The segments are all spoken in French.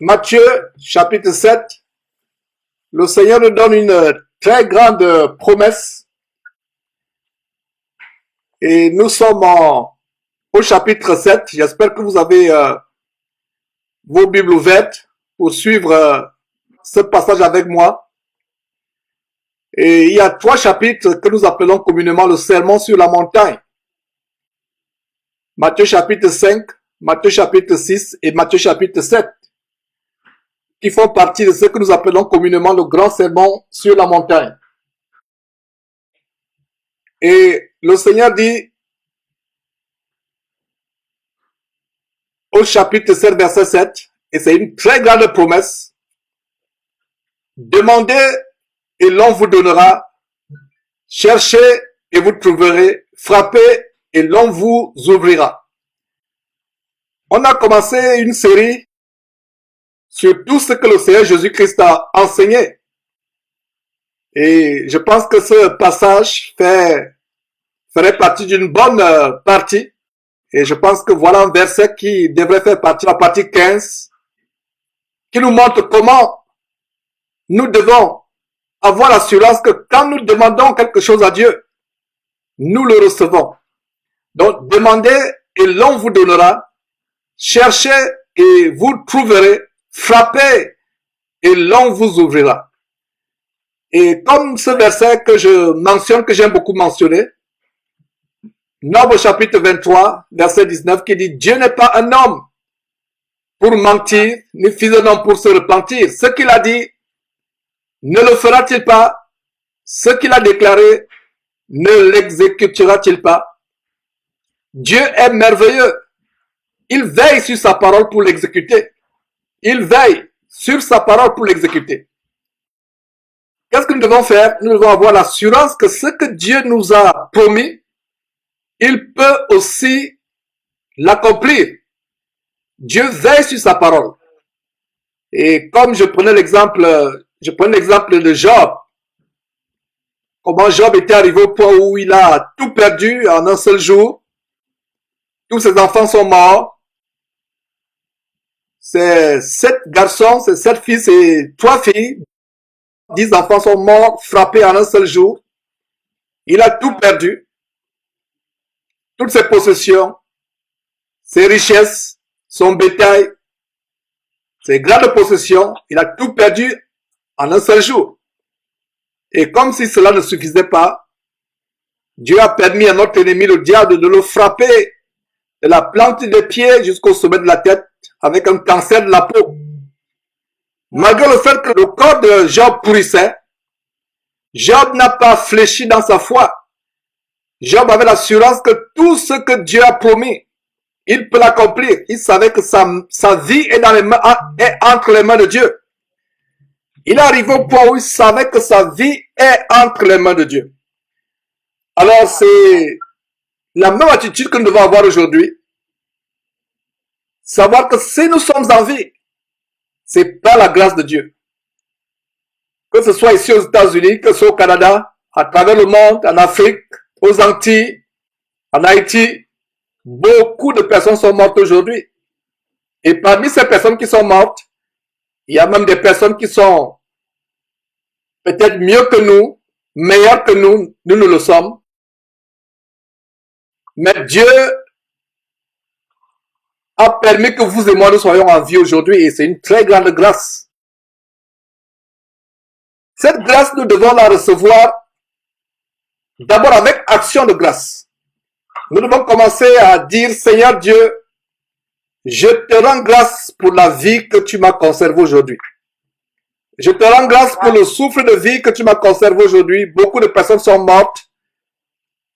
Matthieu, chapitre 7, le Seigneur nous donne une très grande promesse et nous sommes au chapitre 7. J'espère que vous avez vos Bibles ouvertes pour suivre ce passage avec moi. Et il y a 3 chapitres que nous appelons communément le sermon sur la montagne. Matthieu chapitre 5, Matthieu chapitre 6 et Matthieu chapitre 7. Qui font partie de ce que nous appelons communément le grand sermon sur la montagne. Et le Seigneur dit au chapitre 7, verset 7, et c'est une très grande promesse, demandez et l'on vous donnera, cherchez et vous trouverez, frappez et l'on vous ouvrira. On a commencé une série sur tout ce que le Seigneur Jésus-Christ a enseigné. Et je pense que ce passage ferait partie d'une bonne partie. Et je pense que voilà un verset qui devrait faire partie de la partie 15, qui nous montre comment nous devons avoir l'assurance que quand nous demandons quelque chose à Dieu, nous le recevons. Donc, demandez et l'on vous donnera, cherchez et vous trouverez, frappez et l'on vous ouvrira. Et comme ce verset que je mentionne, que j'aime beaucoup mentionner, Nombre chapitre 23, verset 19, qui dit « Dieu n'est pas un homme pour mentir, ni fils d'un homme pour se repentir. Ce qu'il a dit, ne le fera-t-il pas? Ce qu'il a déclaré, ne l'exécutera-t-il pas? Dieu est merveilleux. Il veille sur sa parole pour l'exécuter. Il veille sur sa parole pour l'exécuter. » Qu'est-ce que nous devons faire? Nous devons avoir l'assurance que ce que Dieu nous a promis, il peut aussi l'accomplir. Dieu veille sur sa parole. Et comme je prenais l'exemple de Job, comment Job était arrivé au point où il a tout perdu en un seul jour. Tous ses enfants sont morts. Ses 7 garçons, ses 7 fils et 3 filles. 10 enfants sont morts, frappés en un seul jour. Il a tout perdu. Toutes ses possessions, ses richesses, son bétail, ses grandes possessions, il a tout perdu en un seul jour. Et comme si cela ne suffisait pas, Dieu a permis à notre ennemi, le diable, de le frapper de la plante des pieds jusqu'au sommet de la tête avec un cancer de la peau. Malgré le fait que le corps de Job pourrissait, Job n'a pas fléchi dans sa foi. Job avait l'assurance que tout ce que Dieu a promis, il peut l'accomplir. Il savait que sa vie est entre les mains de Dieu. Il est arrivé au point où il savait que sa vie est entre les mains de Dieu. Alors c'est la même attitude que nous devons avoir aujourd'hui. Savoir que si nous sommes en vie, c'est par la grâce de Dieu. Que ce soit ici aux États-Unis, que ce soit au Canada, à travers le monde, en Afrique, aux Antilles, en Haïti, beaucoup de personnes sont mortes aujourd'hui. Et parmi ces personnes qui sont mortes, il y a même des personnes qui sont peut-être mieux que nous, meilleures que nous le sommes. Mais Dieu a permis que vous et moi nous soyons en vie aujourd'hui et c'est une très grande grâce. Cette grâce, nous devons la recevoir d'abord avec action de grâce. Nous devons commencer à dire, Seigneur Dieu, je te rends grâce pour la vie que tu m'as conservée aujourd'hui. Je te rends grâce pour le souffle de vie que tu m'as conservé aujourd'hui. Beaucoup de personnes sont mortes,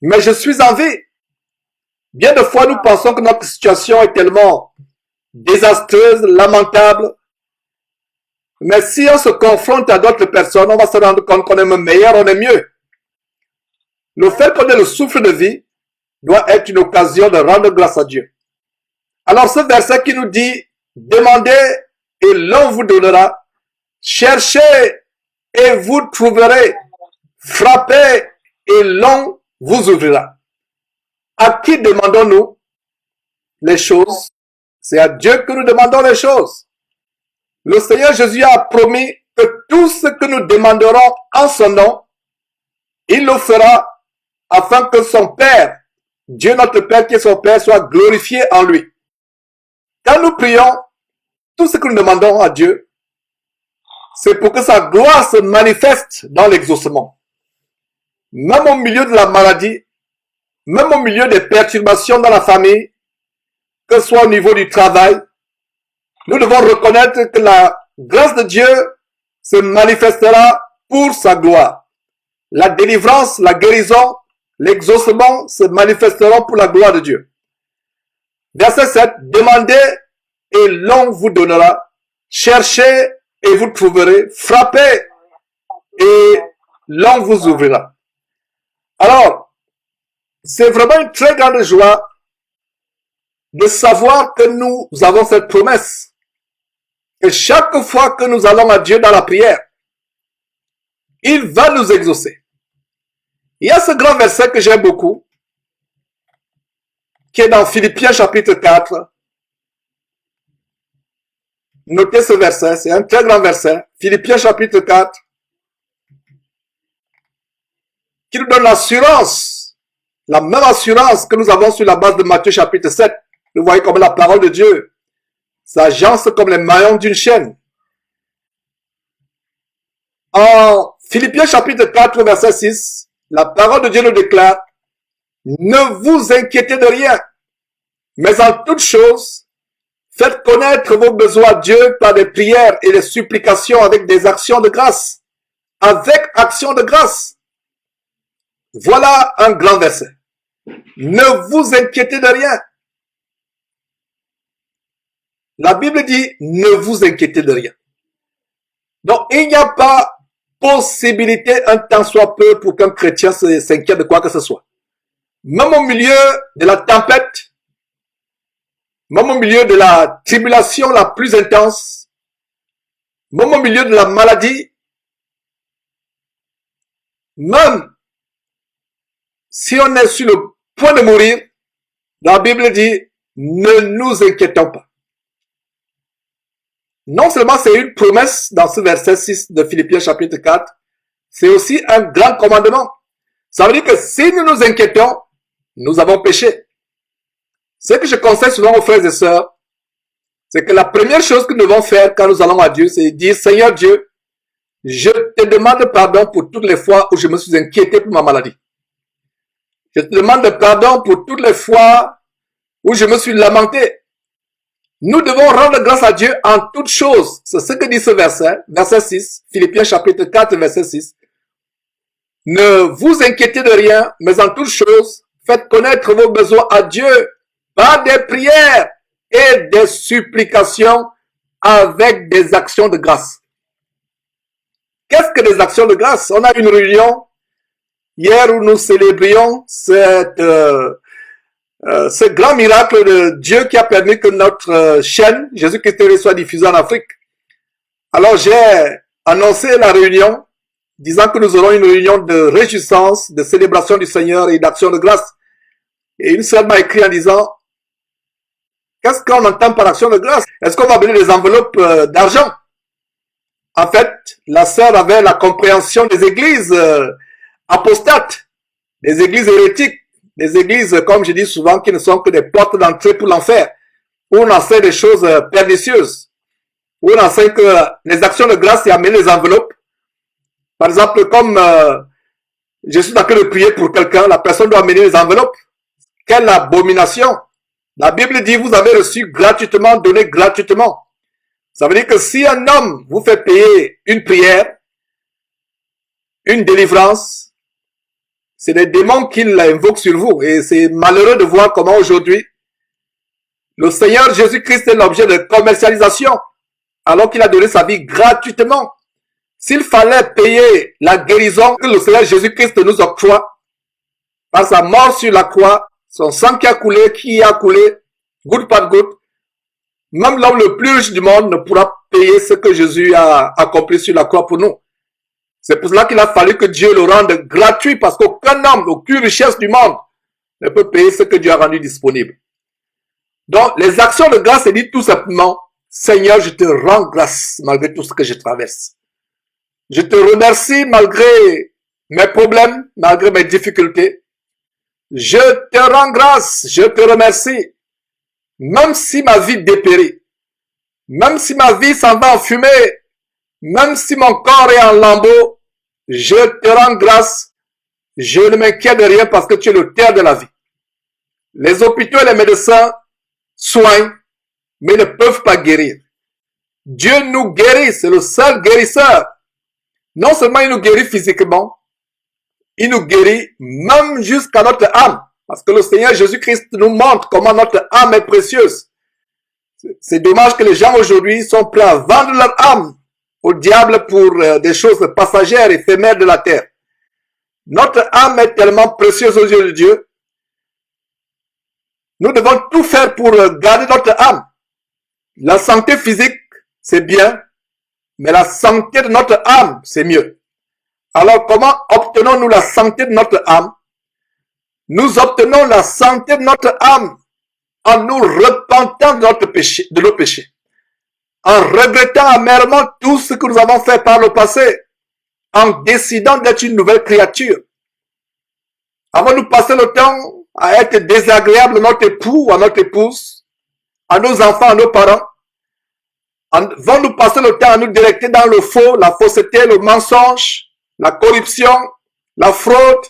mais je suis en vie. Bien de fois, nous pensons que notre situation est tellement désastreuse, lamentable. Mais si on se confronte à d'autres personnes, on va se rendre compte qu'on est meilleur, on est mieux. Le fait qu'on ait le souffle de vie doit être une occasion de rendre grâce à Dieu. Alors ce verset qui nous dit, demandez et l'on vous donnera, cherchez et vous trouverez, frappez et l'on vous ouvrira. À qui demandons-nous les choses? C'est à Dieu que nous demandons les choses. le Seigneur Jésus a promis que tout ce que nous demanderons en son nom, il le fera afin que son Père, Dieu notre Père qui est son Père, soit glorifié en lui. Quand nous prions, tout ce que nous demandons à Dieu, c'est pour que sa gloire se manifeste dans l'exaucement. Même au milieu de la maladie, même au milieu des perturbations dans la famille, que ce soit au niveau du travail, nous devons reconnaître que la grâce de Dieu se manifestera pour sa gloire. La délivrance, la guérison, l'exaucement se manifesteront pour la gloire de Dieu. Verset 7, demandez et l'on vous donnera, cherchez et vous trouverez, frappez et l'on vous ouvrira. Alors, c'est vraiment une très grande joie de savoir que nous avons cette promesse. Et chaque fois que nous allons à Dieu dans la prière, il va nous exaucer. Il y a ce grand verset que j'aime beaucoup, qui est dans Philippiens chapitre 4. Notez ce verset, c'est un très grand verset. Philippiens chapitre 4, qui nous donne l'assurance, la même assurance que nous avons sur la base de Matthieu chapitre 7. Vous voyez comme la parole de Dieu s'agence comme les maillons d'une chaîne. En Philippiens chapitre 4, verset 6, la parole de Dieu nous déclare, ne vous inquiétez de rien, mais en toute chose, faites connaître vos besoins à Dieu par des prières et des supplications avec des actions de grâce. Avec actions de grâce. Voilà un grand verset. Ne vous inquiétez de rien. La Bible dit, ne vous inquiétez de rien. Donc, il n'y a pas possibilité, un temps soit peu, pour qu'un chrétien s'inquiète de quoi que ce soit. Même au milieu de la tempête, même au milieu de la tribulation la plus intense, même au milieu de la maladie, même si on est sur le point de mourir, la Bible dit, ne nous inquiétons pas. Non seulement c'est une promesse dans ce verset 6 de Philippiens chapitre 4, c'est aussi un grand commandement. Ça veut dire que si nous nous inquiétons, nous avons péché. Ce que je conseille souvent aux frères et sœurs, c'est que la première chose que nous devons faire quand nous allons à Dieu, c'est dire, Seigneur Dieu, je te demande pardon pour toutes les fois où je me suis inquiété pour ma maladie. Je te demande pardon pour toutes les fois où je me suis lamenté. Nous devons rendre grâce à Dieu en toutes choses. C'est ce que dit ce verset, verset 6, Philippiens chapitre 4, verset 6. Ne vous inquiétez de rien, mais en toutes choses, faites connaître vos besoins à Dieu par des prières et des supplications avec des actions de grâce. Qu'est-ce que des actions de grâce? On a une réunion hier où nous célébrions ce grand miracle de Dieu qui a permis que notre chaîne Jésus-Christ TV soit diffusée en Afrique. Alors j'ai annoncé la réunion disant que nous aurons une réunion de réjouissance, de célébration du Seigneur et d'action de grâce. Et une sœur m'a écrit en disant, qu'est-ce qu'on entend par action de grâce? Est-ce qu'on va donner des enveloppes d'argent? En fait, la sœur avait la compréhension des églises apostates, des églises hérétiques, des églises, comme je dis souvent, qui ne sont que des portes d'entrée pour l'enfer, où on enseigne des choses pernicieuses, où on enseigne que les actions de grâce, c'est amener les enveloppes. Par exemple, comme je suis en train de prier pour quelqu'un, la personne doit amener les enveloppes. Quelle abomination! La Bible dit, vous avez reçu gratuitement, donné gratuitement. Ça veut dire que si un homme vous fait payer une prière, une délivrance, c'est des démons qu'il invoque sur vous. Et c'est malheureux de voir comment aujourd'hui, le Seigneur Jésus-Christ est l'objet de commercialisation, alors qu'il a donné sa vie gratuitement. S'il fallait payer la guérison que le Seigneur Jésus-Christ nous octroie, par sa mort sur la croix, son sang qui a coulé, goutte par goutte, même l'homme le plus riche du monde ne pourra payer ce que Jésus a accompli sur la croix pour nous. C'est pour cela qu'il a fallu que Dieu le rende gratuit, parce qu'aucun homme, aucune richesse du monde ne peut payer ce que Dieu a rendu disponible. Donc, les actions de grâce, c'est dit tout simplement, Seigneur, je te rends grâce malgré tout ce que je traverse. Je te remercie malgré mes problèmes, malgré mes difficultés. Je te rends grâce, je te remercie. Même si ma vie dépérit, même si ma vie s'en va en fumée, même si mon corps est en lambeaux, je te rends grâce. Je ne m'inquiète de rien parce que tu es le terre de la vie. Les hôpitaux et les médecins soignent, mais ne peuvent pas guérir. Dieu nous guérit, c'est le seul guérisseur. Non seulement il nous guérit physiquement, il nous guérit même jusqu'à notre âme. Parce que le Seigneur Jésus-Christ nous montre comment notre âme est précieuse. C'est dommage que les gens aujourd'hui sont prêts à vendre leur âme au diable pour des choses passagères, éphémères de la terre. Notre âme est tellement précieuse aux yeux de Dieu. Nous devons tout faire pour garder notre âme. La santé physique, c'est bien, mais la santé de notre âme, c'est mieux. Alors, comment obtenons-nous la santé de notre âme? Nous obtenons la santé de notre âme en nous repentant de nos péchés, en regrettant amèrement tout ce que nous avons fait par le passé, en décidant d'être une nouvelle créature. Avons-nous passé le temps à être désagréable à notre époux ou à notre épouse, à nos enfants, à nos parents? Vont-nous passer le temps à nous directer dans le faux, la fausseté, le mensonge, la corruption, la fraude?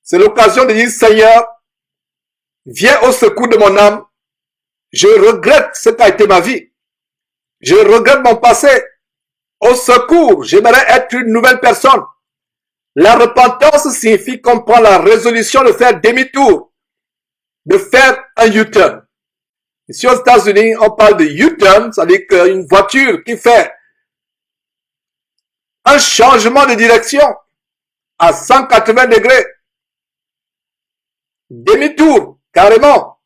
C'est l'occasion de dire, Seigneur, viens au secours de mon âme. Je regrette ce qu'a été ma vie. Je regrette mon passé. Au secours, j'aimerais être une nouvelle personne. La repentance signifie qu'on prend la résolution de faire demi-tour, de faire un U-turn. Ici aux États-Unis, on parle de U-turn, c'est-à-dire qu'une voiture qui fait un changement de direction à 180 degrés. Demi-tour, carrément.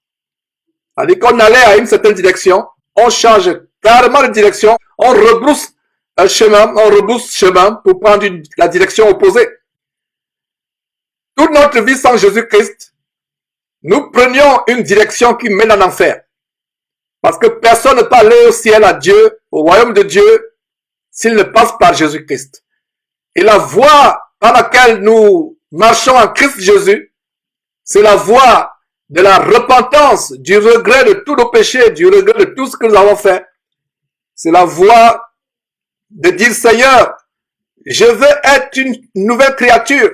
C'est-à-dire qu'on allait à une certaine direction, on change carrément de direction, on rebrousse un chemin, on rebrousse chemin pour prendre la direction opposée. Toute notre vie sans Jésus-Christ, nous prenions une direction qui mène en enfer. Parce que personne ne peut aller au ciel à Dieu, au royaume de Dieu, s'il ne passe par Jésus-Christ. Et la voie par laquelle nous marchons en Christ Jésus, c'est la voie de la repentance, du regret de tous nos péchés, du regret de tout ce que nous avons fait. C'est la voie de dire, Seigneur, je veux être une nouvelle créature,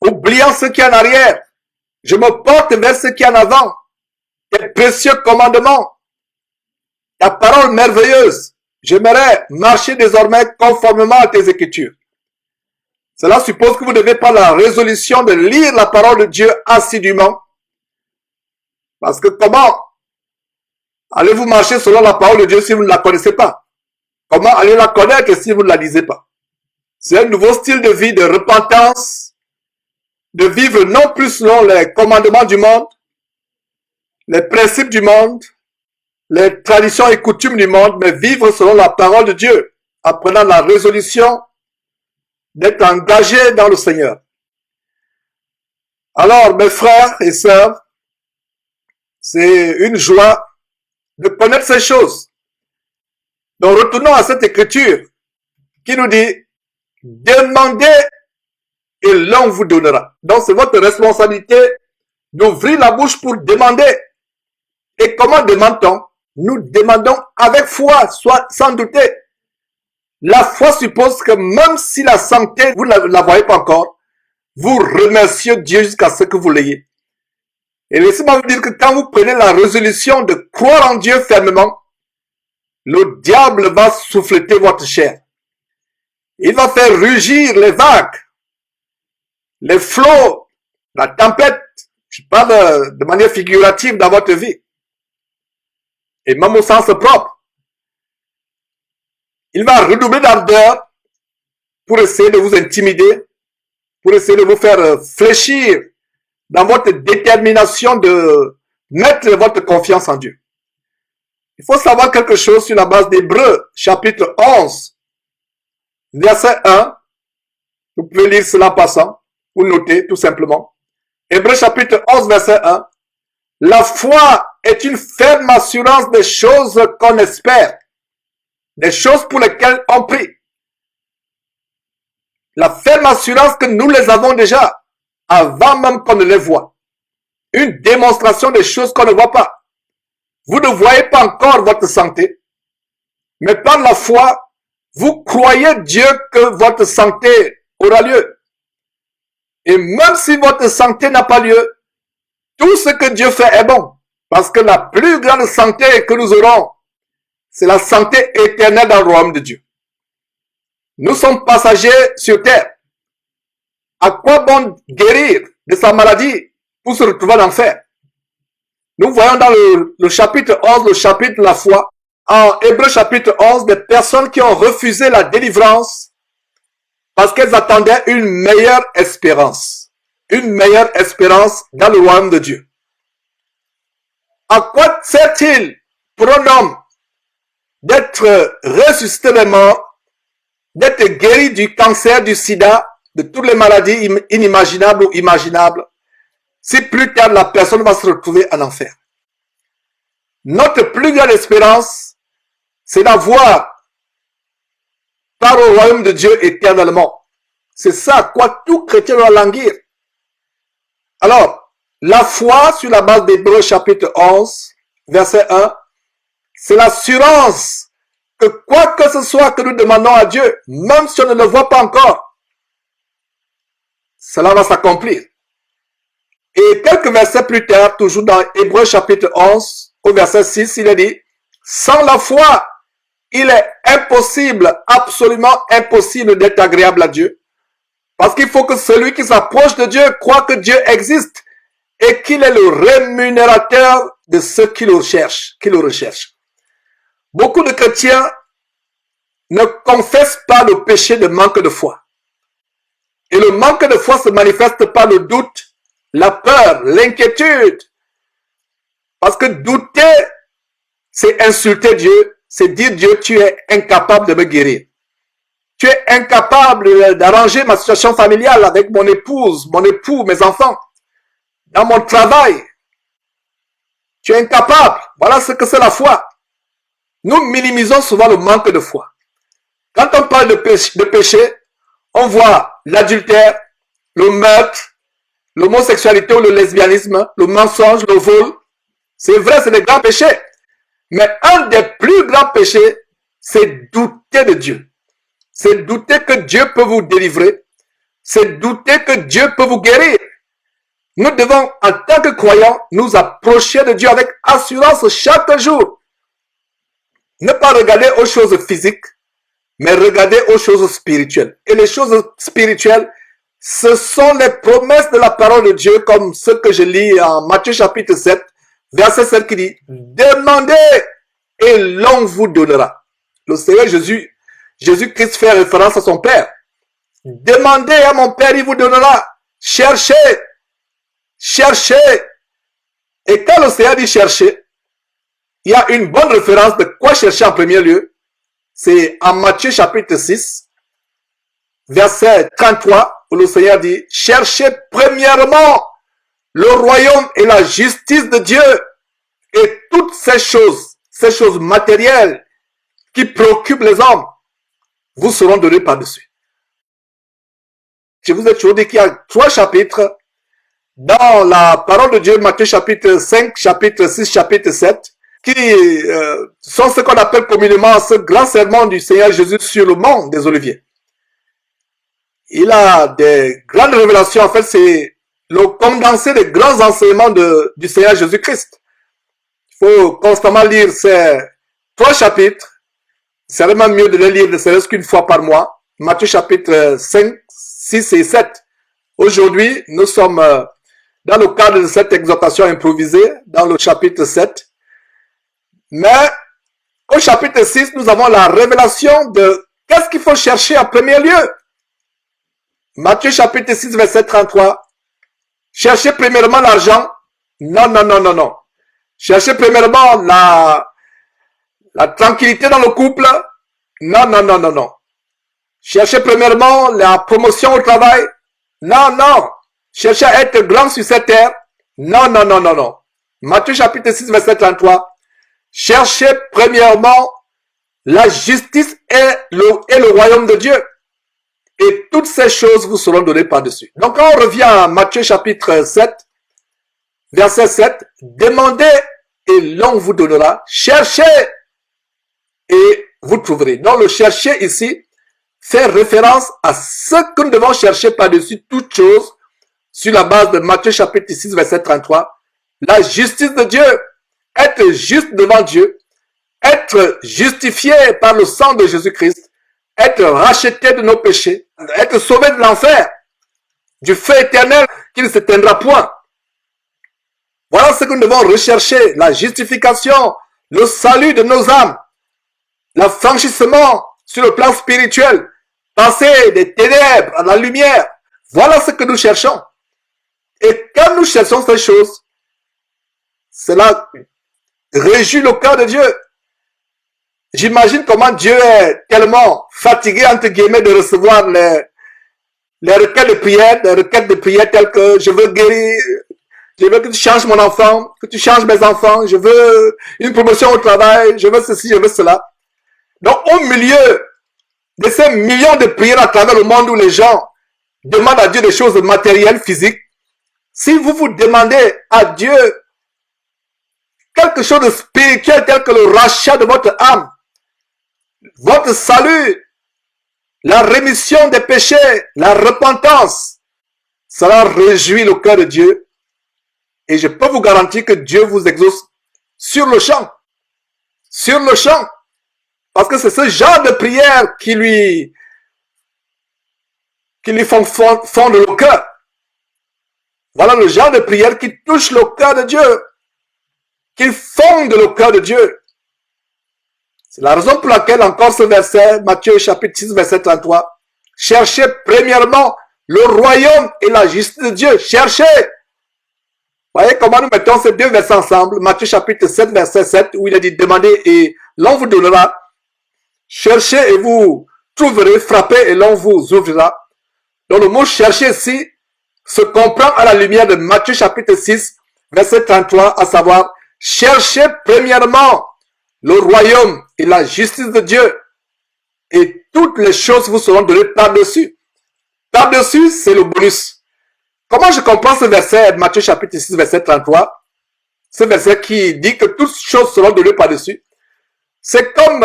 oubliant ce qui est en arrière. Je me porte vers ce qui est en avant. Tes précieux commandements, ta parole merveilleuse. J'aimerais marcher désormais conformément à tes écritures. Cela suppose que vous devez prendre la résolution de lire la parole de Dieu assidûment. Parce que comment allez-vous marcher selon la parole de Dieu si vous ne la connaissez pas? Comment allez la connaître si vous ne la lisez pas? C'est un nouveau style de vie, de repentance, de vivre non plus selon les commandements du monde, les principes du monde, les traditions et coutumes du monde, mais vivre selon la parole de Dieu, en prenant la résolution d'être engagé dans le Seigneur. Alors, mes frères et sœurs, c'est une joie de connaître ces choses. Donc, retournons à cette écriture qui nous dit, demandez et l'on vous donnera. Donc, c'est votre responsabilité d'ouvrir la bouche pour demander. Et comment demande-t-on? Nous demandons avec foi, soit sans douter. La foi suppose que même si la santé, vous ne la voyez pas encore, vous remerciez Dieu jusqu'à ce que vous l'ayez. Et laissez-moi vous dire que quand vous prenez la résolution de croire en Dieu fermement, le diable va souffleter votre chair. Il va faire rugir les vagues, les flots, la tempête. Je parle de manière figurative dans votre vie. Et même au sens propre. Il va redoubler d'ardeur pour essayer de vous intimider, pour essayer de vous faire fléchir dans votre détermination de mettre votre confiance en Dieu. Il faut savoir quelque chose sur la base d'Hébreux, chapitre 11, verset 1. Vous pouvez lire cela en passant, ou noter tout simplement. Hébreux, chapitre 11, verset 1. La foi est une ferme assurance des choses qu'on espère, des choses pour lesquelles on prie. La ferme assurance que nous les avons déjà, avant même qu'on ne les voit. Une démonstration des choses qu'on ne voit pas. Vous ne voyez pas encore votre santé, mais par la foi, vous croyez Dieu que votre santé aura lieu. Et même si votre santé n'a pas lieu, tout ce que Dieu fait est bon. Parce que la plus grande santé que nous aurons, c'est la santé éternelle dans le royaume de Dieu. Nous sommes passagers sur terre. À quoi bon guérir de sa maladie pour se retrouver en enfer? Nous voyons dans le chapitre 11, le chapitre de la foi, en Hébreu chapitre 11, des personnes qui ont refusé la délivrance parce qu'elles attendaient une meilleure espérance. Une meilleure espérance dans le royaume de Dieu. À quoi sert-il pour un homme d'être ressuscité des morts, d'être guéri du cancer, du sida, de toutes les maladies inimaginables ou imaginables, si plus tard la personne va se retrouver en enfer? Notre plus grande espérance, c'est d'avoir part au royaume de Dieu éternellement. C'est ça à quoi tout chrétien doit languir. Alors, la foi sur la base d'Hébreux chapitre 11, verset 1, c'est l'assurance que quoi que ce soit que nous demandons à Dieu, même si on ne le voit pas encore, cela va s'accomplir. Et quelques versets plus tard, toujours dans Hébreux chapitre 11, au verset 6, il est dit, sans la foi, il est impossible, absolument impossible d'être agréable à Dieu. Parce qu'il faut que celui qui s'approche de Dieu croit que Dieu existe et qu'il est le rémunérateur de ceux qui le recherchent. Beaucoup de chrétiens ne confessent pas le péché de manque de foi. Et le manque de foi se manifeste par le doute, la peur, l'inquiétude. Parce que douter, c'est insulter Dieu, c'est dire Dieu, tu es incapable de me guérir. Tu es incapable d'arranger ma situation familiale avec mon épouse, mon époux, mes enfants. Dans mon travail, tu es incapable. Voilà ce que c'est la foi. Nous minimisons souvent le manque de foi. Quand on parle de péché, on voit l'adultère, le meurtre, l'homosexualité ou le lesbianisme, le mensonge, le vol. C'est vrai, c'est des grands péchés. Mais un des plus grands péchés, c'est douter de Dieu. C'est douter que Dieu peut vous délivrer. C'est douter que Dieu peut vous guérir. Nous devons, en tant que croyants, nous approcher de Dieu avec assurance chaque jour. Ne pas regarder aux choses physiques, mais regarder aux choses spirituelles. Et les choses spirituelles, ce sont les promesses de la parole de Dieu, comme ce que je lis en Matthieu chapitre 7, verset 7 qui dit, demandez et l'on vous donnera. Le Seigneur Jésus-Christ fait référence à son Père. Demandez à mon Père, il vous donnera. Cherchez. Cherchez. Et quand le Seigneur dit chercher, il y a une bonne référence de quoi chercher en premier lieu. C'est en Matthieu chapitre 6, verset 33, où le Seigneur dit, cherchez premièrement le royaume et la justice de Dieu et toutes ces choses matérielles qui préoccupent les hommes, vous seront données par-dessus. Je vous ai toujours dit qu'il y a 3 chapitres dans la parole de Dieu, Matthieu chapitre 5, chapitre 6, chapitre 7, qui sont ce qu'on appelle communément ce grand sermon du Seigneur Jésus sur le mont des Oliviers. Il a des grandes révélations, en fait c'est le condensé des grands enseignements du Seigneur Jésus-Christ. Il faut constamment lire ces 3 chapitres. C'est vraiment mieux de les lire ne serait-ce qu'une fois par mois. Matthieu chapitre 5, 6 et 7. Aujourd'hui, nous sommes dans le cadre de cette exhortation improvisée, dans le chapitre 7. Mais au chapitre 6, nous avons la révélation de qu'est-ce qu'il faut chercher en premier lieu. Matthieu chapitre 6, verset 33. Cherchez premièrement l'argent. Non, non, non, non, non. Cherchez premièrement la tranquillité dans le couple. Non, non, non, non, non. Cherchez premièrement la promotion au travail. Non, non. Cherchez à être grand sur cette terre. Non, non, non, non, non. Matthieu chapitre 6, verset 33. Cherchez premièrement la justice et le royaume de Dieu. Et toutes ces choses vous seront données par-dessus. Donc quand on revient à Matthieu chapitre 7, verset 7, demandez et l'on vous donnera. Cherchez et vous trouverez. Donc le chercher ici fait référence à ce que nous devons chercher par-dessus toutes choses sur la base de Matthieu chapitre 6, verset 33. La justice de Dieu, être juste devant Dieu, être justifié par le sang de Jésus-Christ, être racheté de nos péchés, être sauvé de l'enfer, du feu éternel qui ne s'éteindra point. Voilà ce que nous devons rechercher, la justification, le salut de nos âmes, l'affranchissement sur le plan spirituel, passer des ténèbres à la lumière. Voilà ce que nous cherchons. Et quand nous cherchons ces choses, cela réjouit le cœur de Dieu. J'imagine comment Dieu est tellement fatigué, entre guillemets, de recevoir les requêtes de prière telles que je veux guérir, je veux que tu changes mon enfant, que tu changes mes enfants, je veux une promotion au travail, je veux ceci, je veux cela. Donc, au milieu de ces millions de prières à travers le monde où les gens demandent à Dieu des choses matérielles, physiques, si vous vous demandez à Dieu quelque chose de spirituel tel que le rachat de votre âme, votre salut, la rémission des péchés, la repentance, cela réjouit le cœur de Dieu. Et je peux vous garantir que Dieu vous exauce sur le champ. Sur le champ. Parce que c'est ce genre de prière qui lui font fondre le cœur. Voilà le genre de prière qui touche le cœur de Dieu. Qui fonde le cœur de Dieu. C'est la raison pour laquelle encore ce verset, Matthieu chapitre 6, verset 33. Cherchez premièrement le royaume et la justice de Dieu. Cherchez. Voyez comment nous mettons ces deux versets ensemble. Matthieu chapitre 7, verset 7, où il a dit demandez et l'on vous donnera. Cherchez et vous trouverez. Frappez et l'on vous ouvrira. Donc le mot chercher ici se comprend à la lumière de Matthieu chapitre 6, verset 33, à savoir cherchez premièrement le royaume et la justice de Dieu et toutes les choses vous seront données par-dessus. Par-dessus, c'est le bonus. Comment je comprends ce verset, Matthieu chapitre 6, verset 33? Ce verset qui dit que toutes choses seront données par-dessus. C'est comme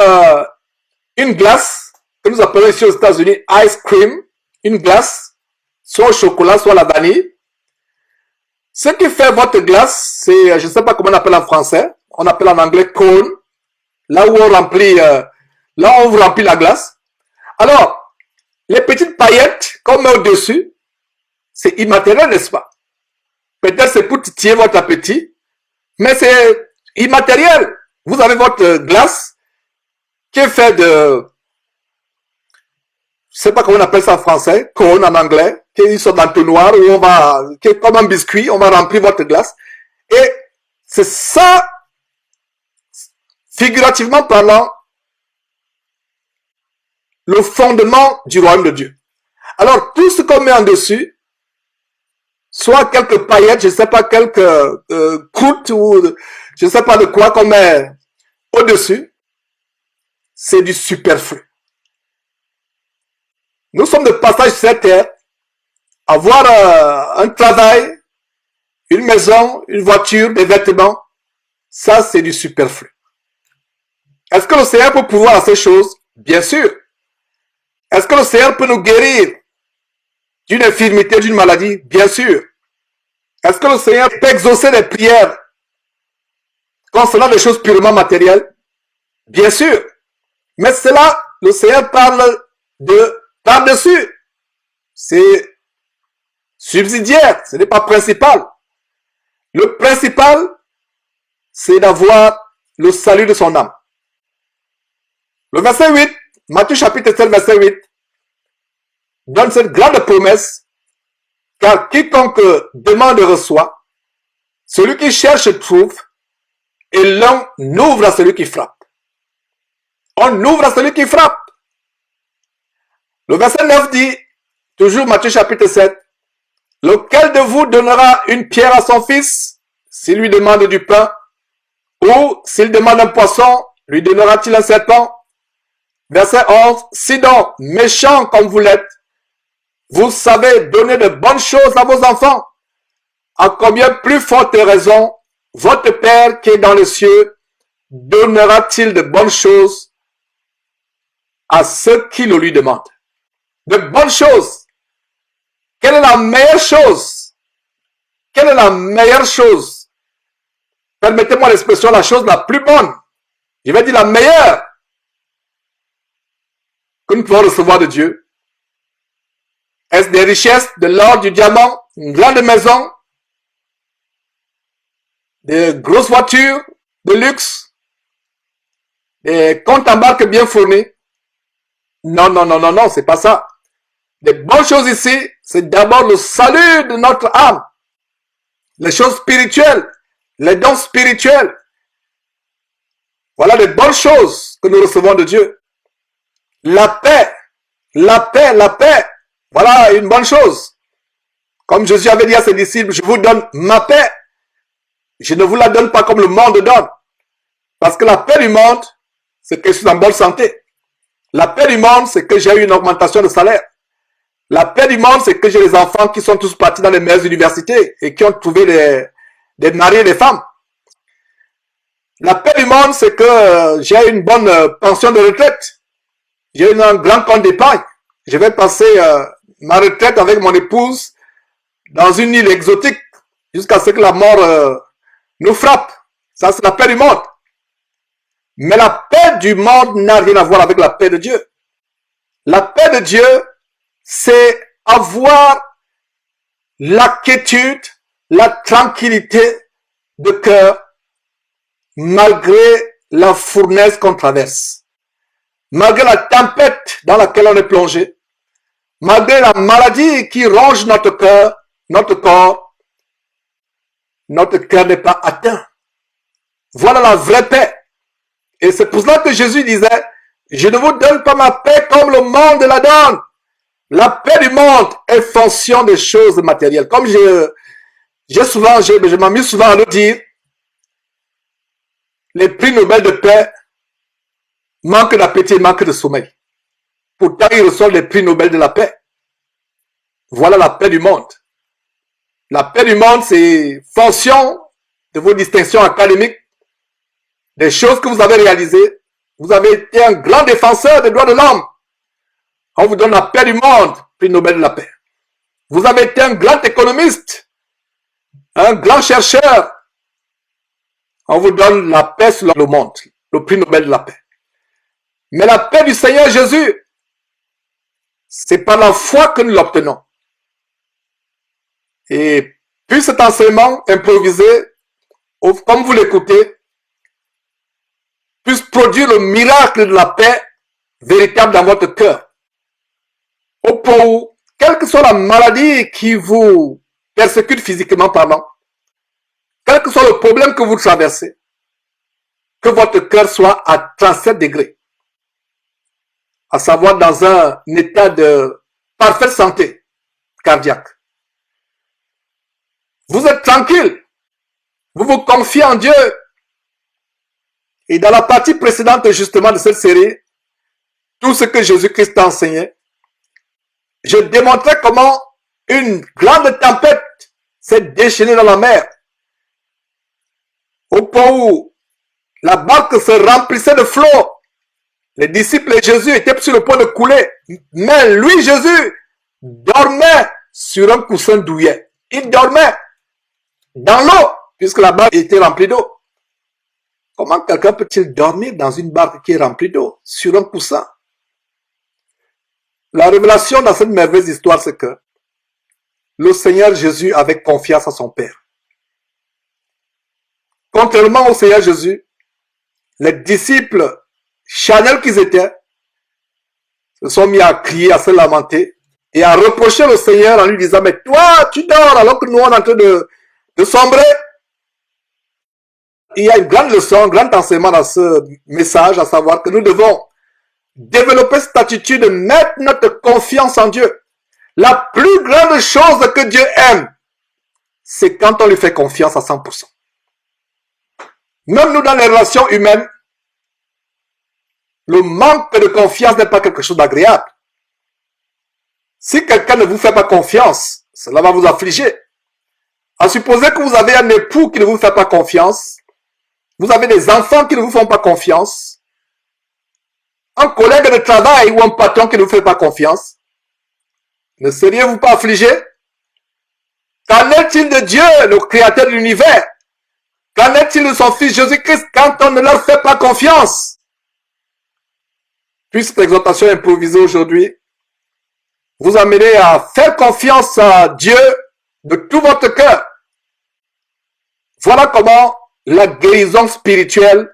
une glace, que nous appelons ici aux États-Unis ice cream, une glace, soit au chocolat, soit à la vanille. Ce qui fait votre glace, c'est, je ne sais pas comment on appelle en français, on appelle en anglais cone, là où on remplit, là où on remplit la glace. Alors, les petites paillettes qu'on met au-dessus, c'est immatériel, n'est-ce pas? Peut-être c'est pour titiller votre appétit, mais c'est immatériel. Vous avez votre glace qui est faite de, je sais pas comment on appelle ça en français, cone en anglais, qui est une sorte d'entonnoir où on va, qui est comme un biscuit, on va remplir votre glace. Et c'est ça, figurativement parlant, le fondement du royaume de Dieu. Alors, tout ce qu'on met en dessus, soit quelques paillettes, je ne sais pas, quelques croûtes ou je ne sais pas de quoi qu'on met au-dessus, c'est du superflu. Nous sommes de passage sur cette terre, avoir un travail, une maison, une voiture, des vêtements, ça c'est du superflu. Est-ce que le Seigneur peut pouvoir à ces choses? Bien sûr. Est-ce que le Seigneur peut nous guérir d'une infirmité, d'une maladie? Bien sûr. Est-ce que le Seigneur peut exaucer les prières concernant des choses purement matérielles? Bien sûr. Mais cela, le Seigneur parle de par-dessus. C'est subsidiaire, ce n'est pas principal. Le principal, c'est d'avoir le salut de son âme. Le verset 8, Matthieu chapitre 7, verset 8, donne cette grande promesse, car quiconque demande reçoit, celui qui cherche trouve, et l'on ouvre à celui qui frappe. On ouvre à celui qui frappe. Le verset 9 dit, toujours Matthieu chapitre 7, lequel de vous donnera une pierre à son fils s'il lui demande du pain, ou s'il demande un poisson, lui donnera-t-il un serpent? Verset 11, si donc, méchant comme vous l'êtes, vous savez donner de bonnes choses à vos enfants, à combien plus forte raison, votre Père qui est dans les cieux donnera-t-il de bonnes choses à ceux qui le lui demandent? De bonnes choses. Quelle est la meilleure chose? Quelle est la meilleure chose? Permettez-moi l'expression, la chose la plus bonne. Je vais dire la meilleure que nous pouvons recevoir de Dieu. Est-ce des richesses, de l'or, du diamant, une grande maison, des grosses voitures de luxe, des comptes en banque bien fournis? Non, non, non, non, non, c'est pas ça. Les bonnes choses ici, c'est d'abord le salut de notre âme. Les choses spirituelles, les dons spirituels. Voilà les bonnes choses que nous recevons de Dieu. La paix, la paix, la paix. Voilà une bonne chose. Comme Jésus avait dit à ses disciples, je vous donne ma paix. Je ne vous la donne pas comme le monde donne. Parce que la paix du monde, c'est que je suis en bonne santé. La paix du monde, c'est que j'ai eu une augmentation de salaire. La paix du monde, c'est que j'ai des enfants qui sont tous partis dans les meilleures universités et qui ont trouvé des maris et des femmes. La paix du monde, c'est que j'ai une bonne pension de retraite. J'ai un grand compte d'épargne. Je vais passer ma retraite avec mon épouse dans une île exotique jusqu'à ce que la mort nous frappe. Ça, c'est la paix du monde. Mais la paix du monde n'a rien à voir avec la paix de Dieu. La paix de Dieu, c'est avoir la quiétude, la tranquillité de cœur malgré la fournaise qu'on traverse, malgré la tempête dans laquelle on est plongé, malgré la maladie qui ronge notre cœur, notre corps, notre cœur n'est pas atteint. Voilà la vraie paix. Et c'est pour cela que Jésus disait, je ne vous donne pas ma paix comme le monde la donne. La paix du monde est fonction des choses matérielles. Comme je m'amuse souvent à le dire, les prix Nobel de paix manquent d'appétit, manquent de sommeil. Pourtant, ils reçoivent les prix Nobel de la paix. Voilà la paix du monde. La paix du monde, c'est fonction de vos distinctions académiques, des choses que vous avez réalisées. Vous avez été un grand défenseur des droits de l'homme. On vous donne la paix du monde, prix Nobel de la paix. Vous avez été un grand économiste, un grand chercheur. On vous donne la paix sur le monde, le prix Nobel de la paix. Mais la paix du Seigneur Jésus, c'est par la foi que nous l'obtenons. Et puis cet enseignement improvisé, comme vous l'écoutez, puisse produire le miracle de la paix véritable dans votre cœur. Au point où, quelle que soit la maladie qui vous persécute physiquement parlant, quel que soit le problème que vous traversez, que votre cœur soit à 37 degrés, à savoir dans un état de parfaite santé cardiaque. Vous êtes tranquille, vous vous confiez en Dieu. Et dans la partie précédente justement de cette série, tout ce que Jésus-Christ a enseigné, je démontrais comment une grande tempête s'est déchaînée dans la mer, au point où la barque se remplissait de flots. Les disciples et Jésus étaient sur le point de couler, mais lui, Jésus, dormait sur un coussin douillet. Il dormait dans l'eau, puisque la barque était remplie d'eau. Comment quelqu'un peut-il dormir dans une barque qui est remplie d'eau, sur un coussin? La révélation dans cette merveilleuse histoire, c'est que le Seigneur Jésus avait confiance à son Père. Contrairement au Seigneur Jésus, les disciples, charnels qu'ils étaient, se sont mis à crier, à se lamenter et à reprocher le Seigneur en lui disant, mais toi, tu dors alors que nous on est en train de sombrer. Il y a une grande leçon, un grand enseignement dans ce message, à savoir que nous devons développer cette attitude de mettre notre confiance en Dieu. La plus grande chose que Dieu aime, c'est quand on lui fait confiance à 100%. Même nous, dans les relations humaines, le manque de confiance n'est pas quelque chose d'agréable. Si quelqu'un ne vous fait pas confiance, cela va vous affliger. À supposer que vous avez un époux qui ne vous fait pas confiance, vous avez des enfants qui ne vous font pas confiance, un collègue de travail ou un patron qui ne vous fait pas confiance, ne seriez-vous pas affligé? Qu'en est-il de Dieu, le créateur de l'univers? Qu'en est-il de son Fils Jésus-Christ quand on ne leur fait pas confiance? Puis cette exhortation improvisée aujourd'hui vous amener à faire confiance à Dieu de tout votre cœur. Voilà comment la guérison spirituelle,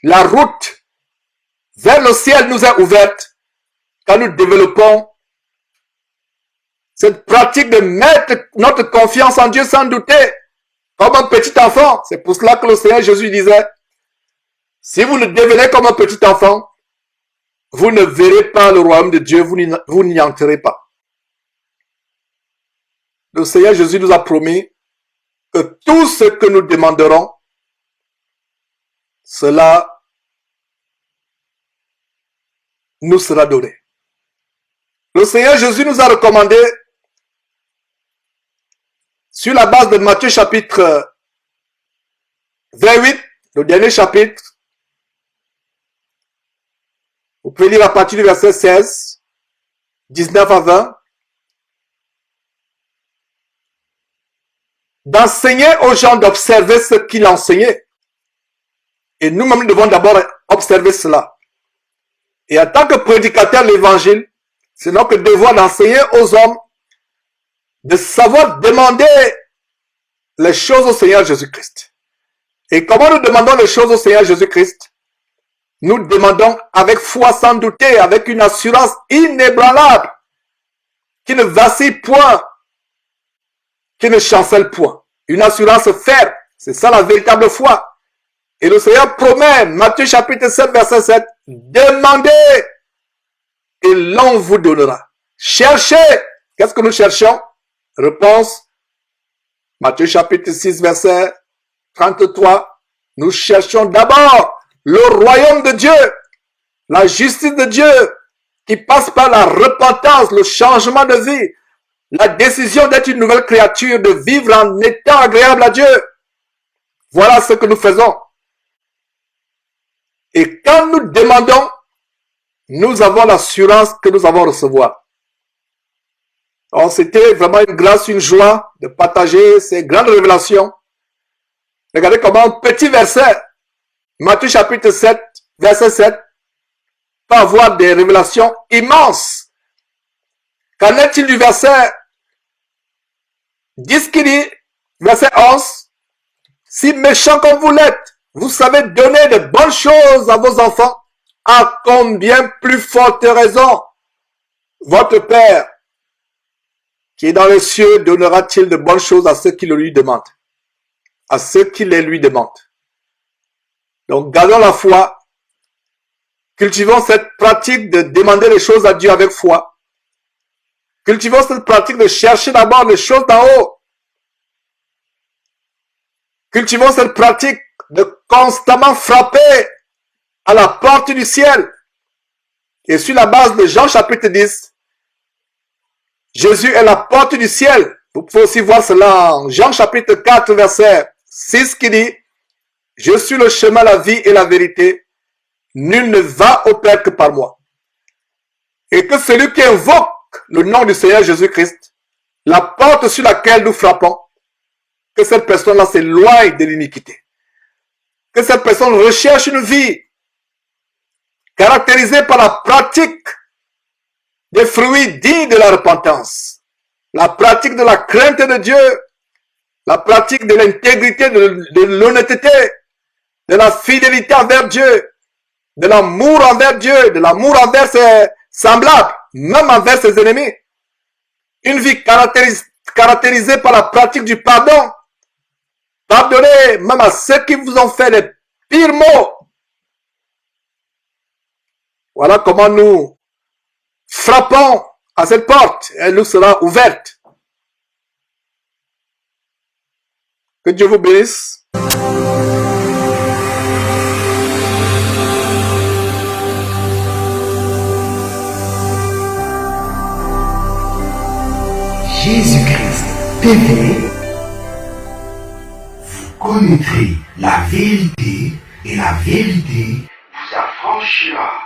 la route vers le ciel nous est ouverte quand nous développons cette pratique de mettre notre confiance en Dieu sans douter, comme un petit enfant. C'est pour cela que le Seigneur Jésus disait, si vous ne devenez comme un petit enfant, vous ne verrez pas le royaume de Dieu, vous n'y entrerez pas. Le Seigneur Jésus nous a promis que tout ce que nous demanderons, cela nous sera donné. Le Seigneur Jésus nous a recommandé, sur la base de Matthieu chapitre 28, le dernier chapitre, vous pouvez lire à partir du verset 16, 19 à 20, d'enseigner aux gens d'observer ce qu'il enseignait. Et nous-mêmes devons d'abord observer cela. Et en tant que prédicateur de l'évangile, c'est notre devoir d'enseigner aux hommes de savoir demander les choses au Seigneur Jésus-Christ. Et comment nous demandons les choses au Seigneur Jésus-Christ? Nous demandons avec foi sans douter, avec une assurance inébranlable, qui ne vacille point, qui ne chancelle point. Une assurance ferme, c'est ça la véritable foi. Et le Seigneur promet, Matthieu chapitre 7, verset 7, demandez et l'on vous donnera. Cherchez. Qu'est-ce que nous cherchons? Réponse, Matthieu chapitre 6, verset 33. Nous cherchons d'abord le royaume de Dieu, la justice de Dieu, qui passe par la repentance, le changement de vie, la décision d'être une nouvelle créature, de vivre en étant agréable à Dieu. Voilà ce que nous faisons. Et quand nous demandons, nous avons l'assurance que nous allons recevoir. Alors c'était vraiment une grâce, une joie de partager ces grandes révélations. Regardez comment un petit verset, Matthieu chapitre 7, verset 7, peut avoir des révélations immenses. Qu'en est-il du verset 10 qui dit, verset 11, si méchant comme vous l'êtes, vous savez donner de bonnes choses à vos enfants, à combien plus forte raison votre Père qui est dans les cieux donnera-t-il de bonnes choses à ceux qui le lui demandent, à ceux qui les lui demandent. Donc gardons la foi, cultivons cette pratique de demander les choses à Dieu avec foi, cultivons cette pratique de chercher d'abord les choses d'en haut, cultivons cette pratique de constamment frapper à la porte du ciel. Et sur la base de Jean chapitre 10, Jésus est la porte du ciel. Vous pouvez aussi voir cela en Jean chapitre 4, verset 6 qui dit, je suis le chemin, la vie et la vérité. Nul ne va au Père que par moi. Et que celui qui invoque le nom du Seigneur Jésus-Christ, la porte sur laquelle nous frappons, que cette personne-là s'éloigne de l'iniquité. Que cette personne recherche une vie caractérisée par la pratique des fruits dignes de la repentance, la pratique de la crainte de Dieu, la pratique de l'intégrité, de l'honnêteté, de la fidélité envers Dieu, de l'amour envers Dieu, de l'amour envers ses semblables, même envers ses ennemis. Une vie caractérisée par la pratique du pardon. Pardonnez même à ceux qui vous ont fait les pires maux. Voilà comment nous frappons à cette porte. Elle nous sera ouverte. Que Dieu vous bénisse. Jésus-Christ TV. Vous connaîtrez la vérité et la vérité vous affranchira.